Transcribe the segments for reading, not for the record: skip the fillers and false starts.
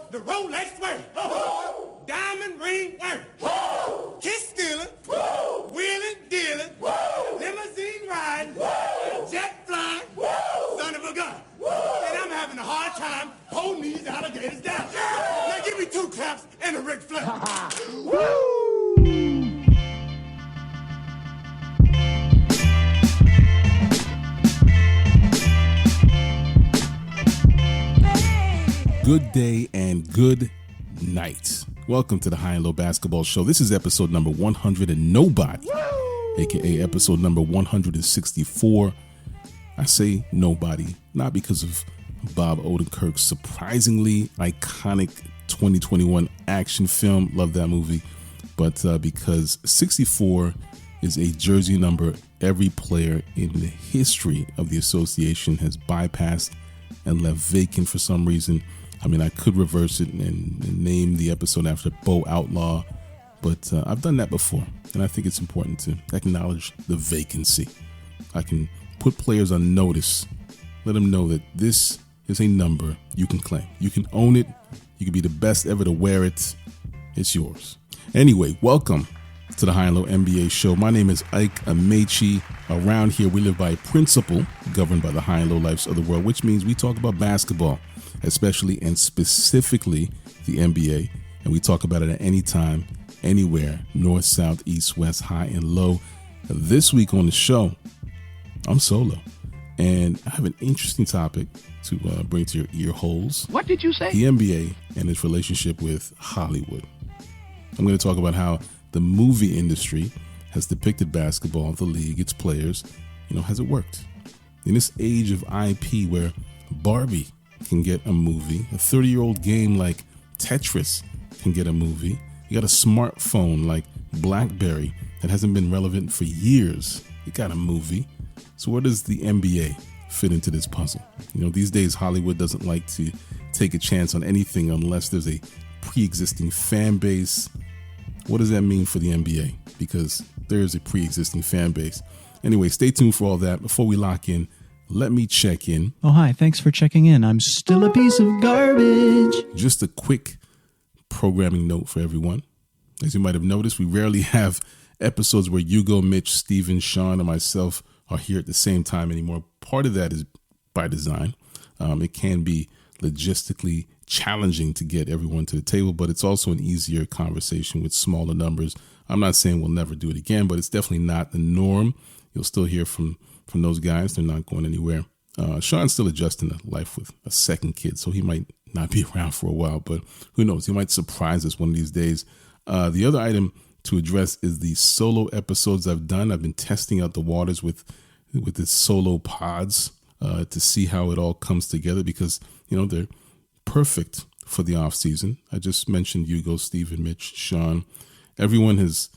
The Rolex worth. Diamond ring worth. Kiss stealing. Wheeling dealing. Limousine riding. Jet flying. Son of a gun. And I'm having a hard time holding these alligators down. Now give me 2 claps and a Ric Flair. Woo! Good day and good night. Welcome to the High and Low Basketball Show. This is episode number 100 and nobody, aka episode number 164. I say nobody, not because of Bob Odenkirk's surprisingly iconic 2021 action film, love that movie, but because 64 is a jersey number every player in the history of the association has bypassed and left vacant for some reason. I mean, I could reverse it and name the episode after Bo Outlaw, but I've done that before, and I think it's important to acknowledge the vacancy. I can put players on notice, let them know that this is a number you can claim. You can own it. You can be the best ever to wear it. It's yours. Anyway, welcome to the High and Low NBA Show. My name is Ike Amaechi. Around here, we live by principle governed by the high and low lives of the world, which means we talk about basketball, especially and specifically the NBA, and we talk about it at any time, anywhere, north, south, east, west, high and low. This week on the show, I'm solo, and I have an interesting topic to bring to your ear holes. What did you say? The NBA and its relationship with Hollywood. I'm going to talk about how the movie industry has depicted basketball, the league, its players. Has it worked? In this age of IP where Barbie can get a movie, a 30-year-old game like Tetris can get a movie, you got a smartphone like BlackBerry that hasn't been relevant for years, it got a movie. So where does the NBA fit into this puzzle? These days Hollywood doesn't like to take a chance on anything unless there's a pre-existing fan base. What does that mean for the NBA? Because there is a pre-existing fan base. Anyway, stay tuned for all that. Before we lock in, let me check in. Oh, hi. Thanks for checking in. I'm still a piece of garbage. Just a quick programming note for everyone. As you might have noticed, we rarely have episodes where Hugo, Mitch, Steven, Sean, and myself are here at the same time anymore. Part of that is by design. It can be logistically challenging to get everyone to the table, but it's also an easier conversation with smaller numbers. I'm not saying we'll never do it again, but it's definitely not the norm. You'll still hear from those guys. They're not going anywhere. Sean's still adjusting to life with a second kid, so he might not be around for a while, but who knows? He might surprise us one of these days. The other item to address is the solo episodes I've done. I've been testing out the waters with the solo pods to see how it all comes together because, they're perfect for the off season. I just mentioned Hugo, Steven, Mitch, Sean. Everyone has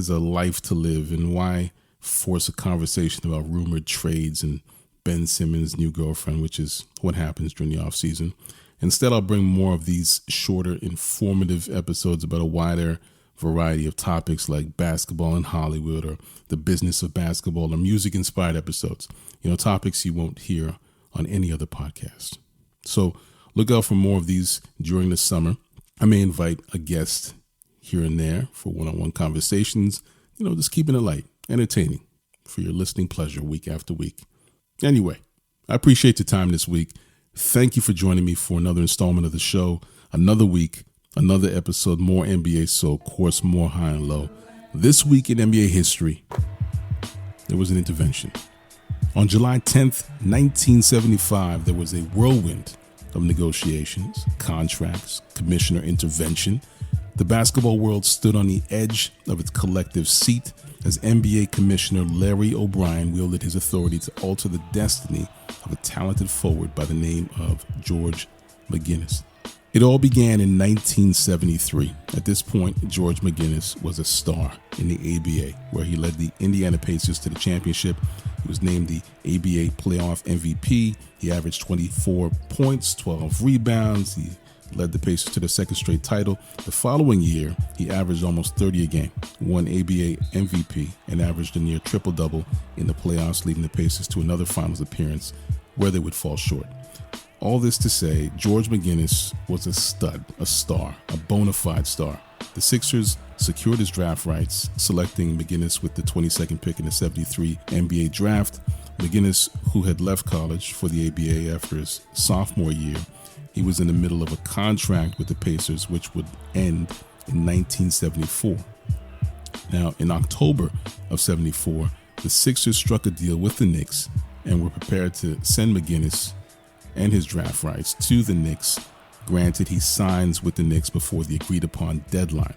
a life to live, and why force a conversation about rumored trades and Ben Simmons' new girlfriend, which is what happens during the off season. Instead, I'll bring more of these shorter, informative episodes about a wider variety of topics like basketball in Hollywood or the business of basketball or music-inspired episodes. Topics you won't hear on any other podcast. So look out for more of these during the summer. I may invite a guest here and there for one-on-one conversations, just keeping it light, entertaining for your listening pleasure week after week. Anyway, I appreciate your time this week. Thank you for joining me for another installment of the show, another week, another episode, more NBA, so of course, more high and low. This week in NBA history, there was an intervention. On July 10th, 1975, there was a whirlwind of negotiations, contracts, commissioner intervention. The basketball world stood on the edge of its collective seat as NBA Commissioner Larry O'Brien wielded his authority to alter the destiny of a talented forward by the name of George McGinnis. It all began in 1973. At this point, George McGinnis was a star in the ABA, where he led the Indiana Pacers to the championship. He was named the ABA playoff MVP. He averaged 24 points, 12 rebounds. He led the Pacers to their second straight title. The following year, he averaged almost 30 a game, won ABA MVP, and averaged a near triple-double in the playoffs, leading the Pacers to another finals appearance where they would fall short. All this to say, George McGinnis was a stud, a star, a bona fide star. The Sixers secured his draft rights, selecting McGinnis with the 22nd pick in the 73 NBA draft. McGinnis, who had left college for the ABA after his sophomore year, he was in the middle of a contract with the Pacers, which would end in 1974. Now, in October of 74, the Sixers struck a deal with the Knicks and were prepared to send McGinnis and his draft rights to the Knicks, granted he signs with the Knicks before the agreed-upon deadline.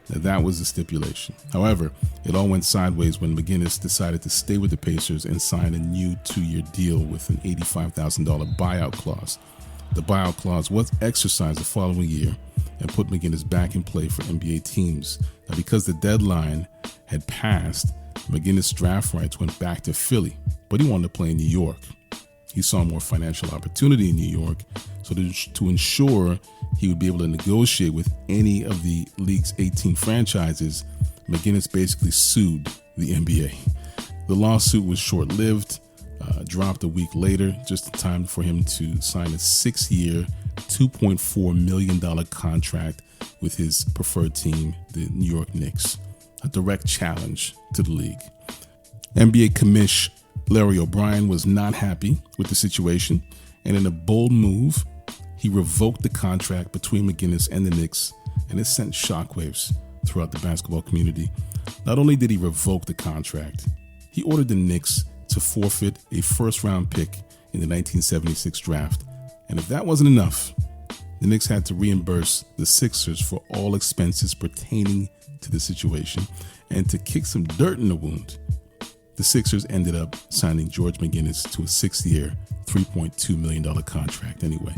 Now, that was the stipulation. However, it all went sideways when McGinnis decided to stay with the Pacers and sign a new 2-year deal with an $85,000 buyout clause. The buyout clause was exercised the following year and put McGinnis back in play for NBA teams. Now, because the deadline had passed, McGinnis' draft rights went back to Philly, but he wanted to play in New York. He saw more financial opportunity in New York, so to ensure he would be able to negotiate with any of the league's 18 franchises, McGinnis basically sued the NBA. The lawsuit was short-lived, dropped a week later, just in time for him to sign a 6-year, $2.4 million contract with his preferred team, the New York Knicks, a direct challenge to the league. NBA commish Larry O'Brien was not happy with the situation, and in a bold move, he revoked the contract between McGinnis and the Knicks, and it sent shockwaves throughout the basketball community. Not only did he revoke the contract, he ordered the Knicks to forfeit a first-round pick in the 1976 draft. And if that wasn't enough, the Knicks had to reimburse the Sixers for all expenses pertaining to the situation. And to kick some dirt in the wound, the Sixers ended up signing George McGinnis to a 6-year, $3.2 million contract anyway.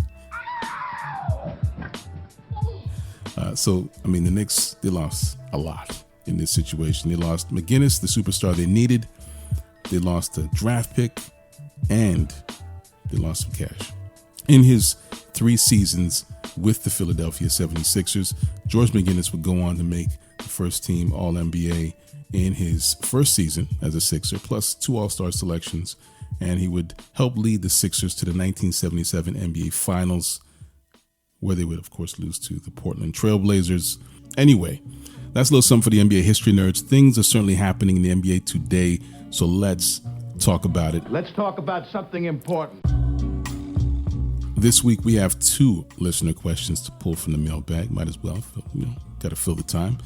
The Knicks, they lost a lot in this situation. They lost McGinnis, the superstar they needed. They lost a draft pick, and they lost some cash. In his 3 seasons with the Philadelphia 76ers, George McGinnis would go on to make the first team All-NBA in his first season as a Sixer, plus 2 All-Star selections, and he would help lead the Sixers to the 1977 NBA Finals, where they would, of course, lose to the Portland Trail Blazers. Anyway, that's a little something for the NBA history nerds. Things are certainly happening in the NBA today, so let's talk about it. Let's talk about something important. This week, we have 2 listener questions to pull from the mailbag. Might as well, got to fill the time.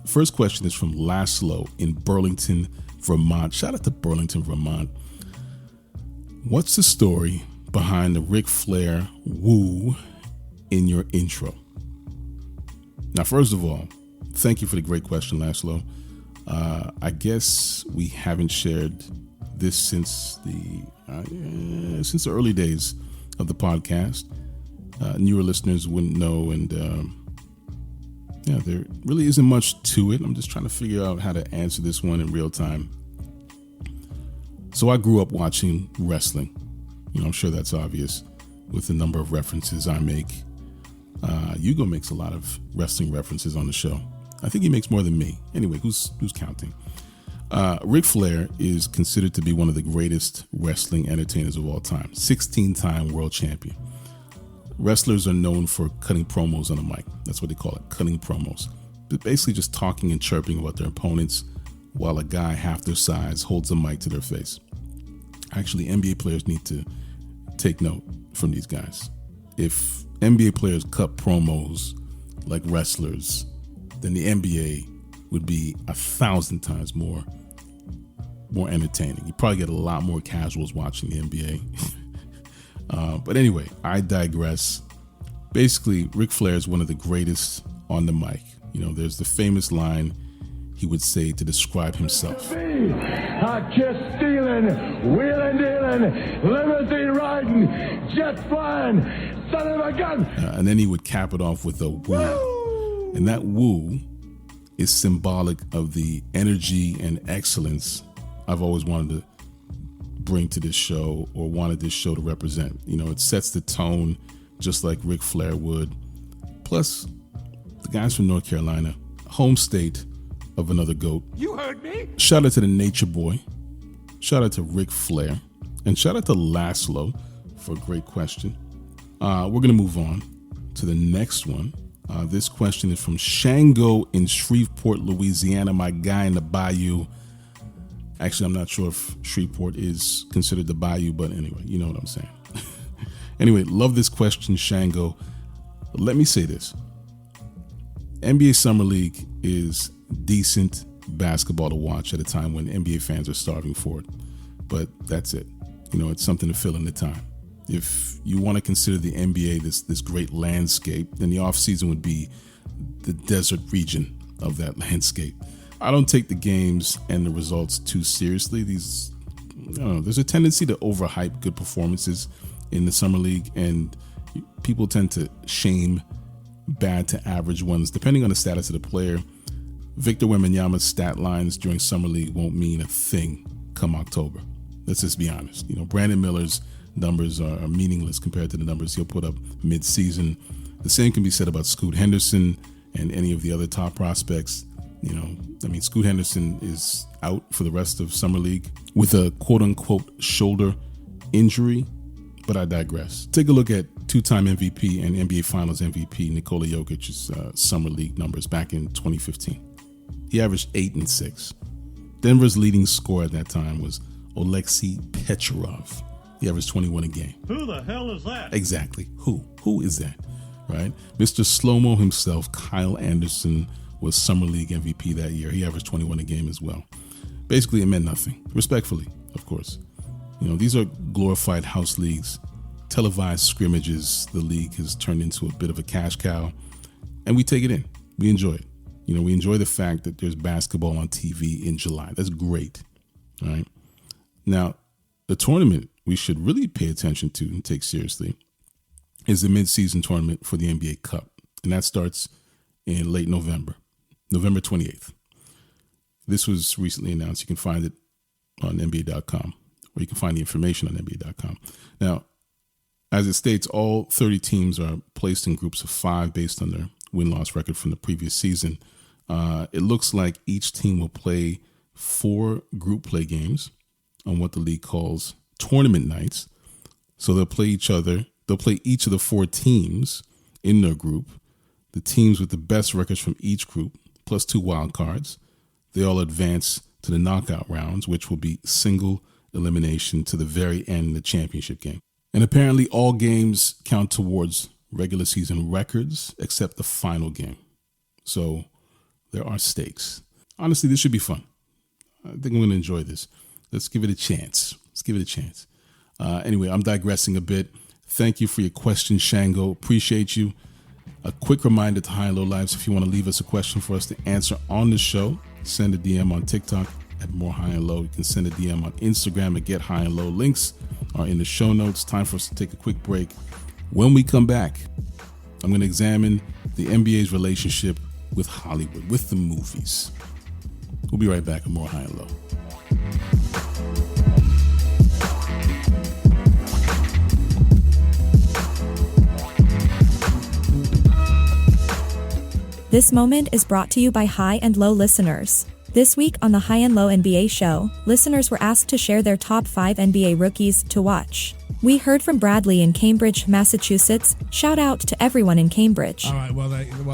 First question is from Laszlo in Burlington, Vermont. Shout out to Burlington, Vermont. What's the story behind the Ric Flair woo in your intro? Now, first of all, thank you for the great question, Laszlo. I guess we haven't shared this since the early days of the podcast. Newer listeners wouldn't know, and there really isn't much to it. I'm just trying to figure out how to answer this one in real time. So I grew up watching wrestling. I'm sure that's obvious with the number of references I make. Hugo makes a lot of wrestling references on the show. I think he makes more than me. Anyway, who's counting? Ric Flair is considered to be one of the greatest wrestling entertainers of all time. 16-time world champion. Wrestlers are known for cutting promos on a mic. That's what they call it, cutting promos. But basically just talking and chirping about their opponents while a guy half their size holds a mic to their face. Actually, NBA players need to take note from these guys. If NBA players cut promos like wrestlers, then the NBA would be 1,000 times more entertaining. You probably get a lot more casuals watching the NBA. But anyway, I digress. Basically, Ric Flair is one of the greatest on the mic. There's the famous line he would say to describe himself. Just stealing, wheeling, dealing, limousine riding, jet flying, son of a gun. And then he would cap it off with a woo. And that woo is symbolic of the energy and excellence I've always wanted to bring to this show, or wanted this show to represent. It sets the tone just like Ric Flair would. Plus, the guys from North Carolina, home state of another GOAT. You heard me. Shout out to the Nature Boy. Shout out to Ric Flair. And shout out to Laszlo for a great question. We're going to move on to the next one. This question is from Shango in Shreveport, Louisiana, my guy in the bayou. Actually, I'm not sure if Shreveport is considered the bayou, but anyway, you know what I'm saying. Anyway, love this question, Shango. Let me say this. NBA Summer League is decent basketball to watch at a time when NBA fans are starving for it. But that's it. You know, it's something to fill in the time. If you want to consider the NBA this great landscape, then the offseason would be the desert region of that landscape. I don't take the games and the results too seriously. There's a tendency to overhype good performances in the Summer League, and people tend to shame bad to average ones, depending on the status of the player. Victor Wembanyama's stat lines during Summer League won't mean a thing come October. Let's just be honest. You know, Brandon Miller's numbers are meaningless compared to the numbers he'll put up mid-season. The same can be said about Scoot Henderson and any of the other top prospects. You know, I mean, Scoot Henderson is out for the rest of Summer League with a quote-unquote shoulder injury, but I digress. Take a look at two-time MVP and NBA Finals MVP Nikola Jokic's Summer League numbers back in 2015. He averaged 8 and 6. Denver's leading scorer at that time was Oleksiy Petrov. He averaged 21 a game. Who the hell is that? Exactly. Who is that? Right? Mr. Slow-Mo himself, Kyle Anderson, was Summer League MVP that year. He averaged 21 a game as well. Basically, it meant nothing. Respectfully, of course. You know, these are glorified house leagues, televised scrimmages. The league has turned into a bit of a cash cow, and we take it in. We enjoy it. You know, we enjoy the fact that there's basketball on TV in July. That's great. All right. Now, the tournament we should really pay attention to and take seriously is the mid-season tournament for the NBA Cup, and that starts in late November 28th. This was recently announced. You can find it on NBA.com, or you can find the information on NBA.com. Now, as it states, all 30 teams are placed in groups of 5 based on their win-loss record from the previous season. It looks like each team will play 4 group play games on what the league calls tournament nights. So they'll play each other. They'll play each of the 4 teams in their group. The teams with the best records from each group, plus 2 wild cards, they all advance to the knockout rounds, which will be single elimination to the very end of the championship game. And apparently all games count towards regular season records except the final game. So there are stakes. Honestly, this should be fun. I think I'm going to enjoy this. Let's give it a chance. Anyway, I'm digressing a bit. Thank you for your question, Shango. Appreciate you. A quick reminder to High and Low Lives, if you want to leave us a question for us to answer on the show, send a DM on TikTok at More High and Low. You can send a DM on Instagram at Get High and Low. Links are in the show notes. Time for us to take a quick break. When we come back, I'm going to examine the NBA's relationship with Hollywood, with the movies. We'll be right back with More High and Low. This moment is brought to you by High and Low listeners. This week on the High and Low NBA show, listeners were asked to share their top 5 NBA rookies to watch. We heard from Bradley in Cambridge, Massachusetts. Shout out to everyone in Cambridge. All right, well,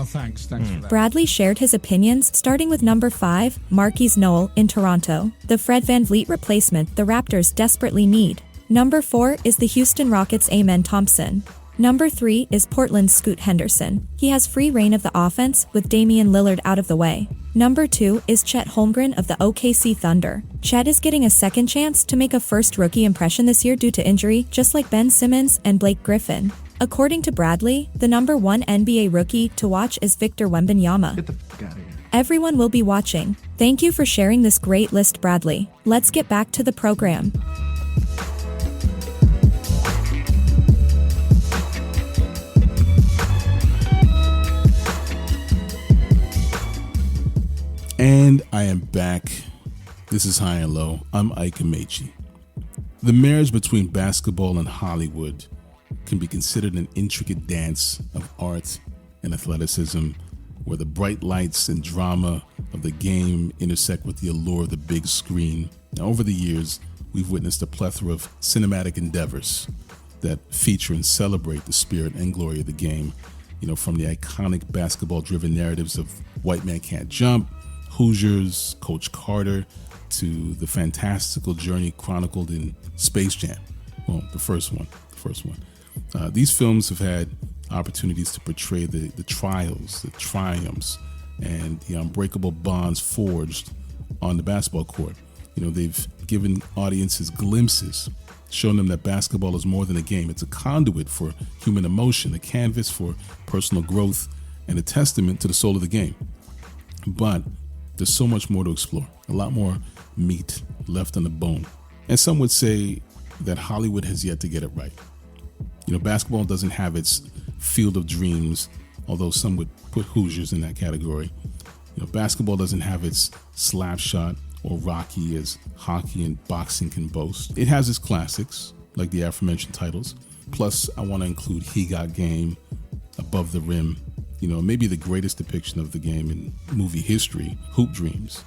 thanks for that. Bradley shared his opinions, starting with number 5, Marquise Noel in Toronto, the Fred VanVleet replacement the Raptors desperately need. Number 4 is the Houston Rockets' Amen Thompson. Number 3 is Portland's Scoot Henderson. He has free reign of the offense with Damian Lillard out of the way. Number 2 is Chet Holmgren of the OKC Thunder. Chet is getting a second chance to make a first rookie impression this year due to injury, just like Ben Simmons and Blake Griffin. According to Bradley, the number 1 NBA rookie to watch is Victor Wembanyama. Get the fuck out of here. Everyone will be watching. Thank you for sharing this great list, Bradley. Let's get back to the program. And I am back. This is High and Low. I'm Ike Amaechi. The marriage between basketball and Hollywood can be considered an intricate dance of art and athleticism, where the bright lights and drama of the game intersect with the allure of the big screen. Now, over the years, we've witnessed a plethora of cinematic endeavors. that feature and celebrate the spirit and glory of the game. You know, from the iconic basketball-driven narratives of White Man Can't Jump, Hoosiers, Coach Carter, to the fantastical journey chronicled in Space Jam. Well, the first one. These films have had opportunities to portray the trials, the triumphs, and the unbreakable bonds forged on the basketball court. You know, they've given audiences glimpses, shown them that basketball is more than a game. It's a conduit for human emotion, a canvas for personal growth, and a testament to the soul of the game. But there's so much more to explore, a lot more meat left on the bone. And some would say that Hollywood has yet to get it right. You know, basketball doesn't have its field of dreams, although some would put Hoosiers in that category. You know, basketball doesn't have its slap shot or Rocky as hockey and boxing can boast. It has its classics, like the aforementioned titles. Plus, I want to include He Got Game, Above the Rim, you know, maybe the greatest depiction of the game in movie history, Hoop Dreams.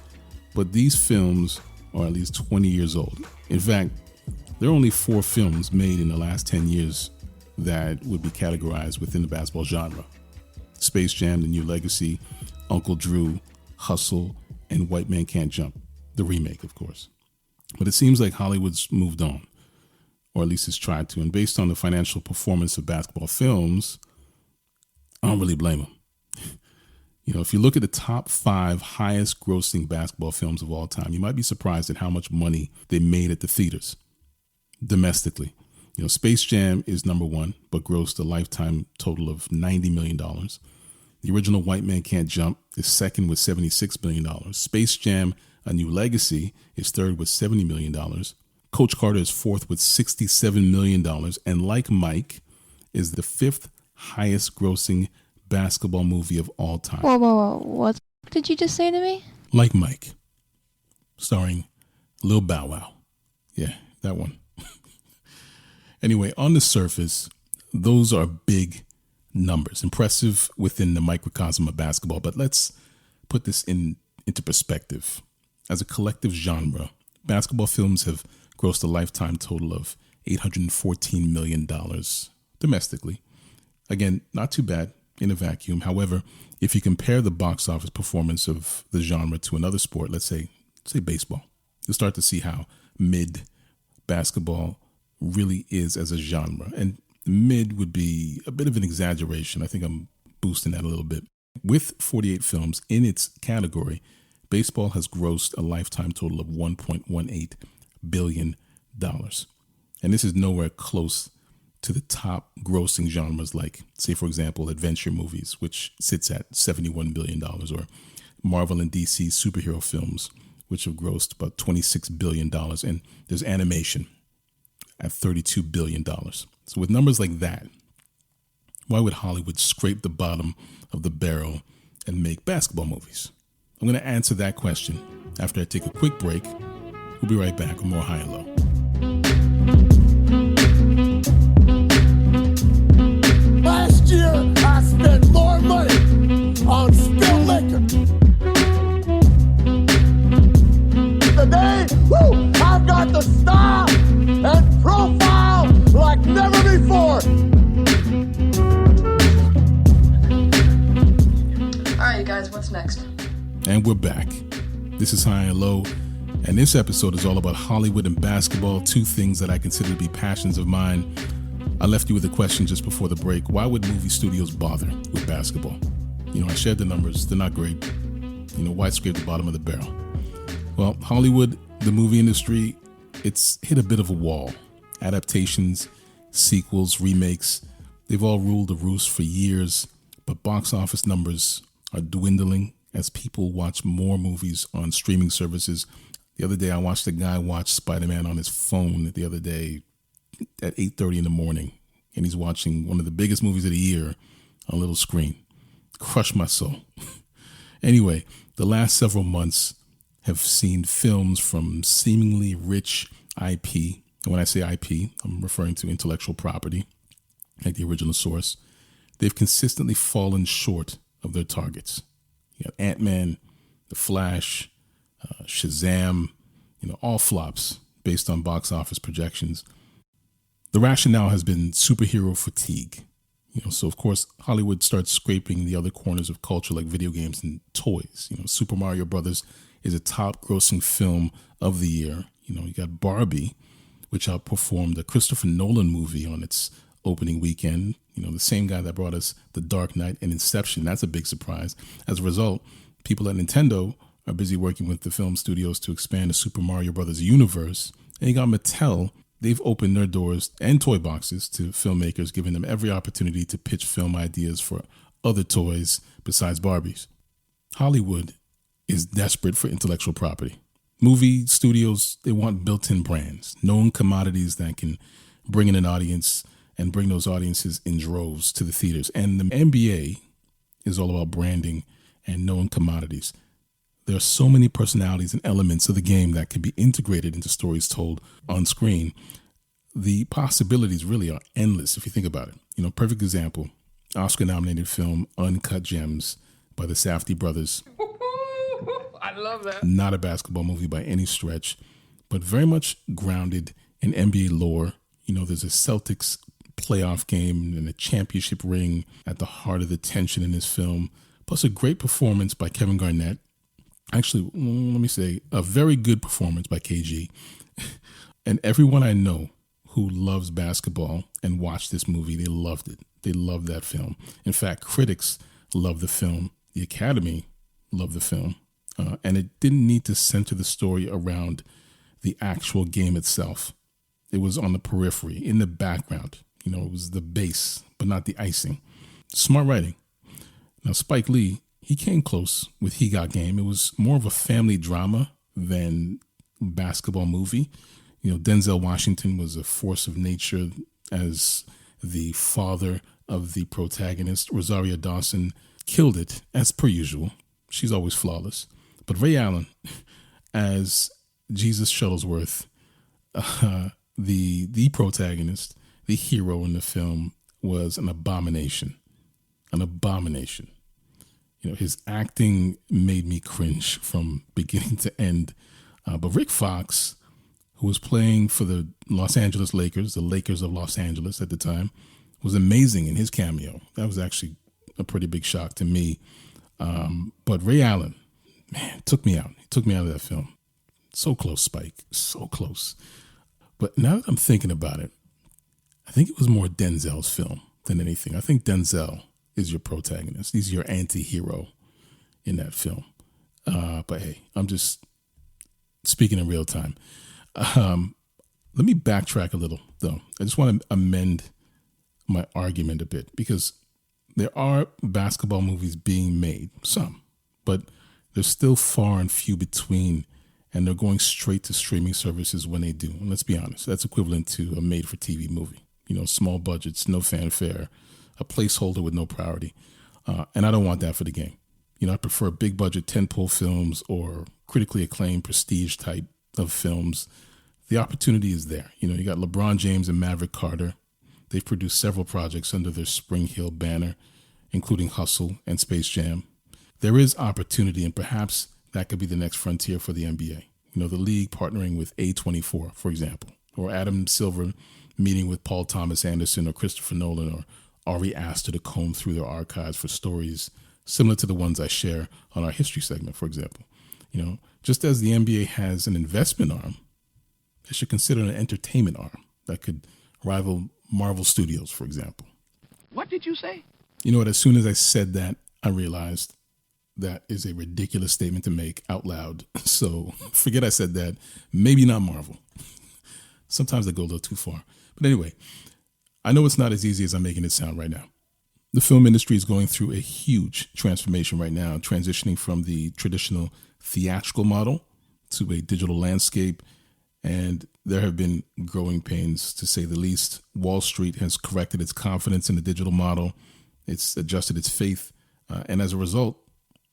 But these films are at least 20 years old. In fact, there are only 4 films made in the last 10 years that would be categorized within the basketball genre: Space Jam, The New Legacy, Uncle Drew, Hustle, and White Man Can't Jump. The remake, of course. But it seems like Hollywood's moved on, or at least has tried to. And based on the financial performance of basketball films, I don't really blame them. You know, if you look at the top 5 highest grossing basketball films of all time, you might be surprised at how much money they made at the theaters domestically. You know, Space Jam is number 1, but grossed a lifetime total of $90 million. The original White Man Can't Jump is second with $76 million. Space Jam: A New Legacy is third with $70 million. Coach Carter is fourth with $67 million. And Like Mike is the 5th highest grossing basketball movie of all time. Whoa. What did you just say to me? Like Mike, starring Lil Bow Wow. Yeah, that one. Anyway, on the surface, those are big numbers, impressive within the microcosm of basketball. But let's put this into perspective. As a collective genre, basketball films have grossed a lifetime total of $814 million domestically. Again, not too bad in a vacuum. However, if you compare the box office performance of the genre to another sport, let's say baseball, you'll start to see how mid basketball really is as a genre. And mid would be a bit of an exaggeration. I think I'm boosting that a little bit. With 48 films in its category, baseball has grossed a lifetime total of $1.18 billion. And this is nowhere close to the top grossing genres like, say, for example, adventure movies, which sits at $71 billion, or Marvel and DC superhero films, which have grossed about $26 billion. And there's animation at $32 billion. So with numbers like that, why would Hollywood scrape the bottom of the barrel and make basketball movies? I'm going to answer that question after I take a quick break. We'll be right back with more High and Low. Last year, I spent more money on spilled liquor. Today, I've got the style and profile like never before. All right, guys, what's next? And we're back. This is High and Low, and this episode is all about Hollywood and basketball, 2 things that I consider to be passions of mine. I left you with a question just before the break. Why would movie studios bother with basketball? You know, I shared the numbers. They're not great. You know, why scrape the bottom of the barrel? Well, Hollywood, the movie industry, it's hit a bit of a wall. Adaptations, sequels, remakes, they've all ruled the roost for years, but box office numbers are dwindling as people watch more movies on streaming services. The other day, I watched a guy watch Spider-Man on his phone the other day at 8:30 in the morning, and he's watching one of the biggest movies of the year on a little screen. Crushed my soul. Anyway, the last several months have seen films from seemingly rich IP. And when I say IP, I'm referring to intellectual property, like the original source. They've consistently fallen short of their targets. You got Ant-Man, The Flash, Shazam, you know, all flops based on box office projections. The rationale has been superhero fatigue. So of course Hollywood starts scraping the other corners of culture like video games and toys. Super Mario Brothers is a top grossing film of the year. You got Barbie, which outperformed the Christopher Nolan movie on its opening weekend. The same guy that brought us The Dark Knight and Inception. That's a big surprise. As a result, people at Nintendo are busy working with the film studios to expand the Super Mario Brothers universe. And you got Mattel. They've opened their doors and toy boxes to filmmakers, giving them every opportunity to pitch film ideas for other toys besides Barbies. Hollywood is desperate for intellectual property. Movie studios, they want built-in brands, known commodities that can bring in an audience and bring those audiences in droves to the theaters. And the NBA is all about branding and known commodities. There are so many personalities and elements of the game that can be integrated into stories told on screen. The possibilities really are endless if you think about it. Perfect example, Oscar-nominated film Uncut Gems by the Safdie brothers. I love that. Not a basketball movie by any stretch, but very much grounded in NBA lore. There's a Celtics playoff game and a championship ring at the heart of the tension in this film, plus a great performance by Kevin Garnett. Actually, let me say, a very good performance by KG. And everyone I know who loves basketball and watched this movie, they loved it. They loved that film. In fact, critics loved the film. The Academy loved the film. And it didn't need to center the story around the actual game itself. It was on the periphery, in the background. It was the base, but not the icing. Smart writing. Now, Spike Lee, he came close with He Got Game. It was more of a family drama than basketball movie. Denzel Washington was a force of nature as the father of the protagonist. Rosario Dawson killed it, as per usual. She's always flawless. But Ray Allen as Jesus Shuttlesworth, the protagonist, the hero in the film, was an abomination. An abomination. His acting made me cringe from beginning to end. But Rick Fox, who was playing for the Los Angeles Lakers, the Lakers of Los Angeles at the time, was amazing in his cameo. That was actually a pretty big shock to me. But Ray Allen, man, took me out. He took me out of that film. So close, Spike. So close. But now that I'm thinking about it, I think it was more Denzel's film than anything. I think Denzel is your protagonist. He's your anti-hero in that film. But hey, I'm just speaking in real time. Let me backtrack a little, though. I just want to amend my argument a bit, because there are basketball movies being made, some, but they're still far and few between, and they're going straight to streaming services when they do. And let's be honest, that's equivalent to a made-for-TV movie. Small budgets, no fanfare, a placeholder with no priority. And I don't want that for the game. I prefer big budget tentpole films or critically acclaimed prestige type of films. The opportunity is there. You got LeBron James and Maverick Carter. They've produced several projects under their Spring Hill banner, including Hustle and Space Jam. There is opportunity, and perhaps that could be the next frontier for the NBA. The league partnering with A24, for example, or Adam Silver meeting with Paul Thomas Anderson or Christopher Nolan or Ari Aster to comb through their archives for stories similar to the ones I share on our history segment, for example. Just as the NBA has an investment arm, they should consider an entertainment arm that could rival Marvel Studios, for example. What did you say? As soon as I said that, I realized that is a ridiculous statement to make out loud. So forget I said that. Maybe not Marvel. Sometimes they go a little too far. But anyway, I know it's not as easy as I'm making it sound right now. The film industry is going through a huge transformation right now, transitioning from the traditional theatrical model to a digital landscape. And there have been growing pains, to say the least. Wall Street has corrected its confidence in the digital model. It's adjusted its faith. And as a result,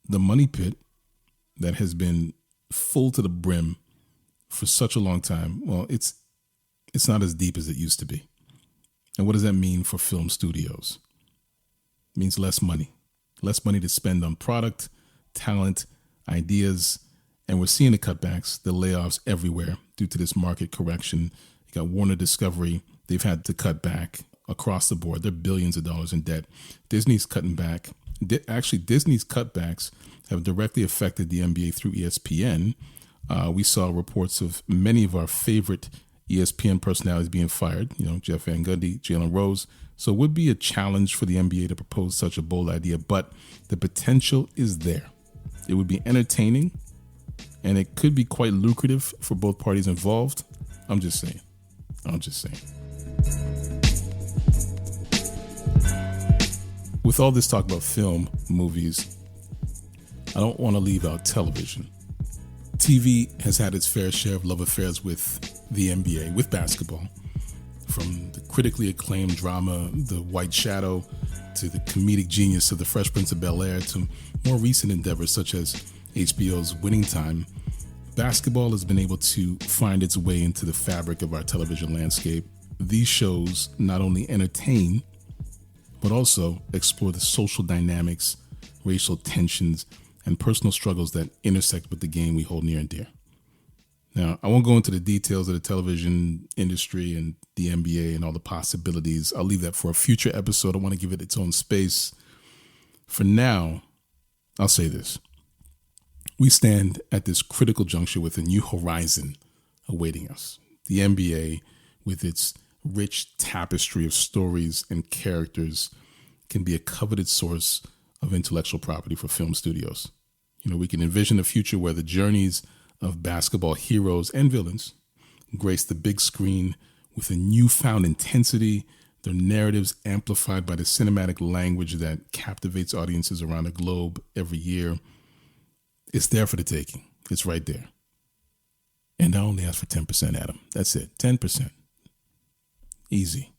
the money pit that has been full to the brim for such a long time, well, it's not as deep as it used to be. And what does that mean for film studios? It means less money to spend on product, talent, ideas. And we're seeing the cutbacks, the layoffs everywhere due to this market correction. You got Warner Discovery They've had to cut back across the board. They're billions of dollars in debt. Disney's cutting back. Actually, Disney's cutbacks have directly affected the NBA through ESPN. We saw reports of many of our favorite ESPN personalities being fired, Jeff Van Gundy, Jalen Rose. So it would be a challenge for the NBA to propose such a bold idea, but the potential is there. It would be entertaining, and it could be quite lucrative for both parties involved. I'm just saying. With all this talk about film, movies, I don't want to leave out television. TV has had its fair share of love affairs with the NBA, with basketball. From the critically acclaimed drama, The White Shadow, to the comedic genius of The Fresh Prince of Bel-Air, to more recent endeavors such as HBO's Winning Time, basketball has been able to find its way into the fabric of our television landscape. These shows not only entertain, but also explore the social dynamics, racial tensions, and personal struggles that intersect with the game we hold near and dear. Now, I won't go into the details of the television industry and the NBA and all the possibilities. I'll leave that for a future episode. I want to give it its own space. For now, I'll say this. We stand at this critical juncture with a new horizon awaiting us. The NBA, with its rich tapestry of stories and characters, can be a coveted source of intellectual property for film studios. We can envision a future where the journeys of basketball heroes and villains grace the big screen with a newfound intensity, their narratives amplified by the cinematic language that captivates audiences around the globe every year. It's there for the taking. It's right there. And I only ask for 10%, Adam. That's it. 10%. Easy.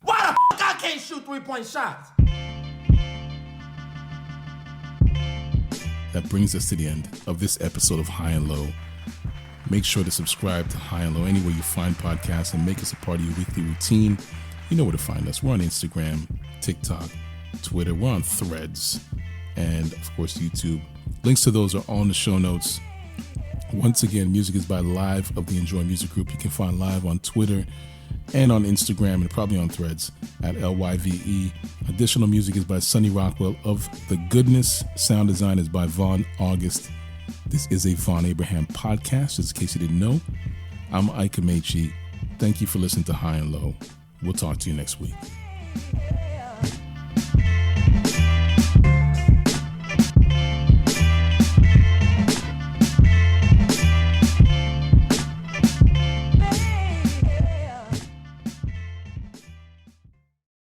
Why the fuck I can't shoot 3-point shots? That brings us to the end of this episode of High and Low. Make sure to subscribe to High and Low anywhere you find podcasts and make us a part of your weekly routine. You know where to find us. We're on Instagram, TikTok, Twitter. We're on Threads, and of course YouTube. Links to those are all in the show notes. Once again, music is by Live of the Enjoy Music Group. You can find Live on Twitter and on Instagram and probably on Threads at LYVE. Additional music is by Sonny Rockwell of The Goodness. Sound design is by Vonn+Abrahamm. This is a Vonn+Abrahamm podcast, just in case you didn't know. I'm Ike Amaechi. Thank you for listening to High and Low. We'll talk to you next week.